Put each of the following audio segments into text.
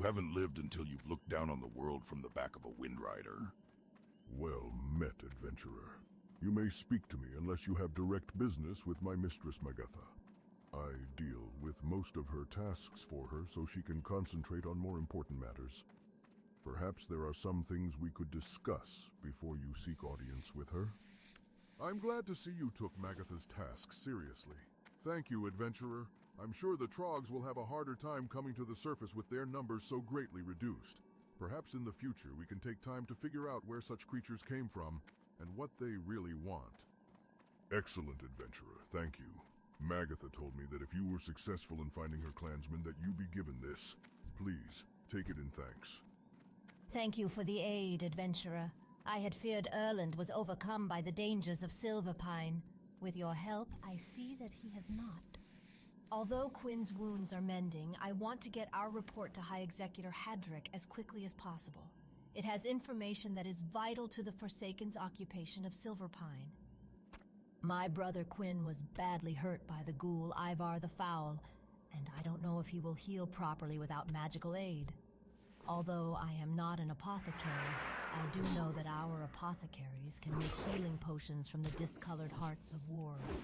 haven't lived until you've looked down on the world from the back of a windrider. Well met, adventurer. You may speak to me unless you have direct business with my mistress Magatha. I deal with most of her tasks for her so she can concentrate on more important matters. Perhaps there are some things we could discuss before you seek audience with her. I'm glad to see you took Magatha's tasks seriously. Thank you, adventurer. I'm sure the Trogs will have a harder time coming to the surface with their numbers so greatly reduced. Perhaps in the future we can take time to figure out where such creatures came from and what they really want. Excellent, adventurer. Thank you. Magatha told me that if you were successful in finding her clansmen that you be given this. Please, take it in thanks. Thank you for the aid, adventurer. I had feared Erland was overcome by the dangers of Silverpine. With your help, I see that he has not. Although Quinn's wounds are mending, I want to get our report to High Executor Hadrick as quickly as possible. It has information that is vital to the Forsaken's occupation of Silverpine. My brother Quinn was badly hurt by the ghoul Ivar the Foul, and I don't know if he will heal properly without magical aid. Although I am not an apothecary, I do know that our apothecaries can make healing potions from the discolored hearts of wargs.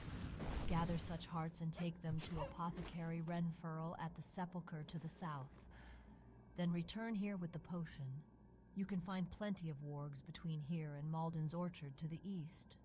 Gather such hearts and take them to Apothecary Renfurl at the Sepulchre to the south. Then return here with the potion. You can find plenty of wargs between here and Malden's Orchard to the east.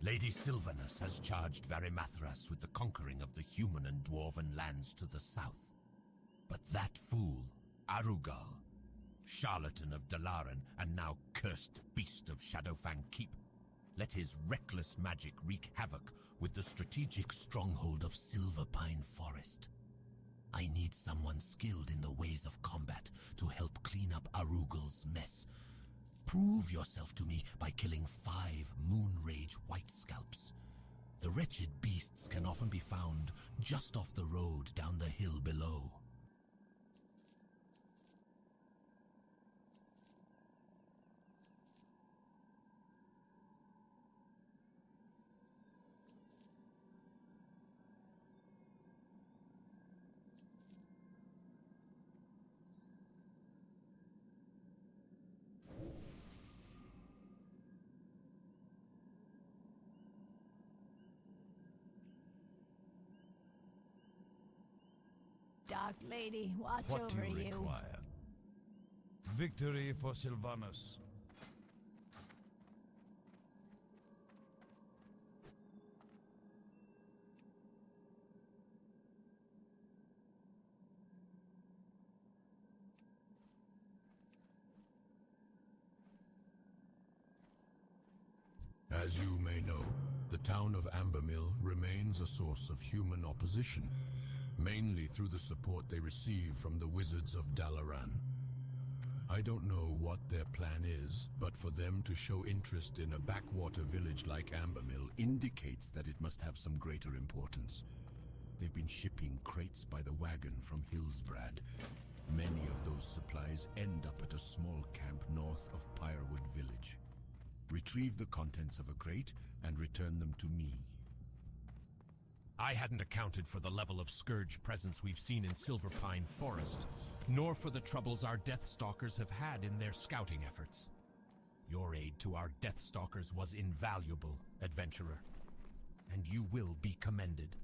Lady Sylvanus has charged Varimathras with the conquering of the human and dwarven lands to the south. But that fool, Arugal, charlatan of Dalaran and now cursed beast of Shadowfang Keep, let his reckless magic wreak havoc with the strategic stronghold of Silverpine Forest. I need someone skilled in the ways of combat to help clean up Arugal's mess. Prove yourself to me by killing 5 Moonrage White Scalps. The wretched beasts can often be found just off the road down the hill below. Dark Lady, watch What over do you you. require? Victory for Sylvanus. As you may know, the town of Ambermill remains a source of human opposition, mainly through the support they receive from the wizards of Dalaran. I don't know what their plan is, but for them to show interest in a backwater village like Ambermill indicates that it must have some greater importance. They've been shipping crates by the wagon from Hillsbrad. Many of those supplies end up at a small camp north of Pyrewood Village. Retrieve the contents of a crate and return them to me. I hadn't accounted for the level of Scourge presence we've seen in Silverpine Forest, nor for the troubles our Deathstalkers have had in their scouting efforts. Your aid to our Deathstalkers was invaluable, adventurer, and you will be commended.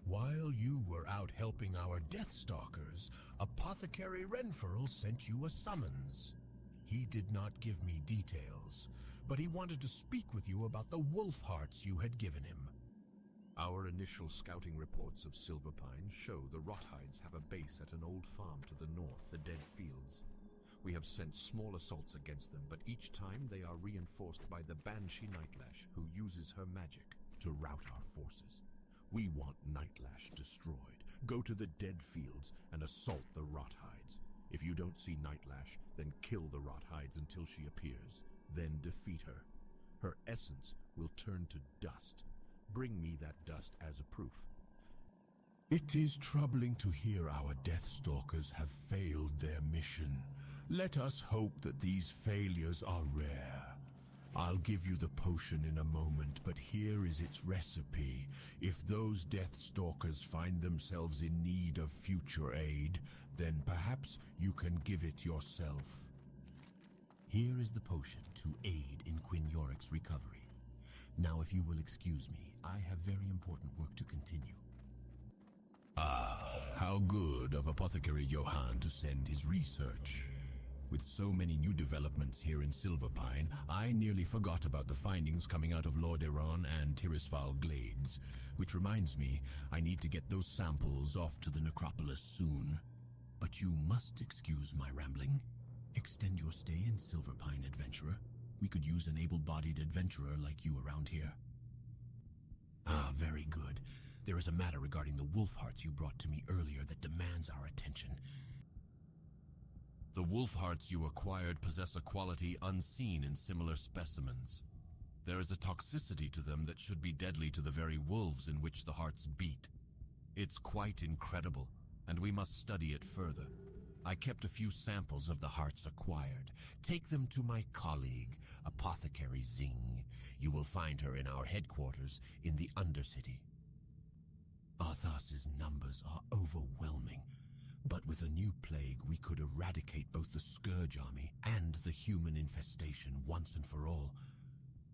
While you were out helping our Deathstalkers, Apothecary Renferl sent you a summons. He did not give me details, but he wanted to speak with you about the wolf hearts you had given him. Our initial scouting reports of Silverpine show the Rothides have a base at an old farm to the north, the Dead Fields. We have sent small assaults against them, but each time they are reinforced by the Banshee Nightlash, who uses her magic to rout our forces. We want Nightlash destroyed. Go to the Dead Fields and assault the Rothides. If you don't see Nightlash, then kill the Rothides until she appears. Then defeat her. Her essence will turn to dust. Bring me that dust as a proof. It is troubling to hear our Deathstalkers have failed their mission. Let us hope that these failures are rare. I'll give you the potion in a moment, but here is its recipe. If those Deathstalkers find themselves in need of future aid, then perhaps you can give it yourself. Here is the potion to aid in Quinn Yorick's recovery. Now, if you will excuse me, I have very important work to continue. Ah, how good of Apothecary Johann to send his research. With so many new developments here in Silverpine, I nearly forgot about the findings coming out of Lordaeron and Tirisfal Glades. Which reminds me, I need to get those samples off to the necropolis soon. But you must excuse my rambling. Extend your stay in Silverpine, adventurer. We could use an able-bodied adventurer like you around here. Ah, very good. There is a matter regarding the wolf hearts you brought to me earlier that demands our attention. The wolf hearts you acquired possess a quality unseen in similar specimens. There is a toxicity to them that should be deadly to the very wolves in which the hearts beat. It's quite incredible, and we must study it further. I kept a few samples of the hearts acquired. Take them to my colleague, Apothecary Zing. You will find her in our headquarters in the Undercity. Arthas's numbers are overwhelming, but with a new plague we could eradicate both the Scourge army and the human infestation once and for all.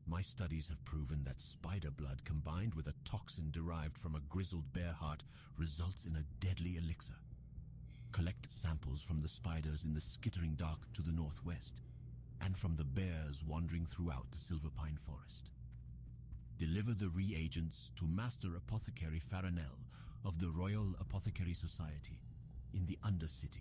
My studies have proven that spider blood combined with a toxin derived from a grizzled bear heart results in a deadly elixir. Collect samples from the spiders in the skittering dark to the northwest, and from the bears wandering throughout the Silverpine Forest. Deliver the reagents to Master Apothecary Farinell of the Royal Apothecary Society in the Undercity.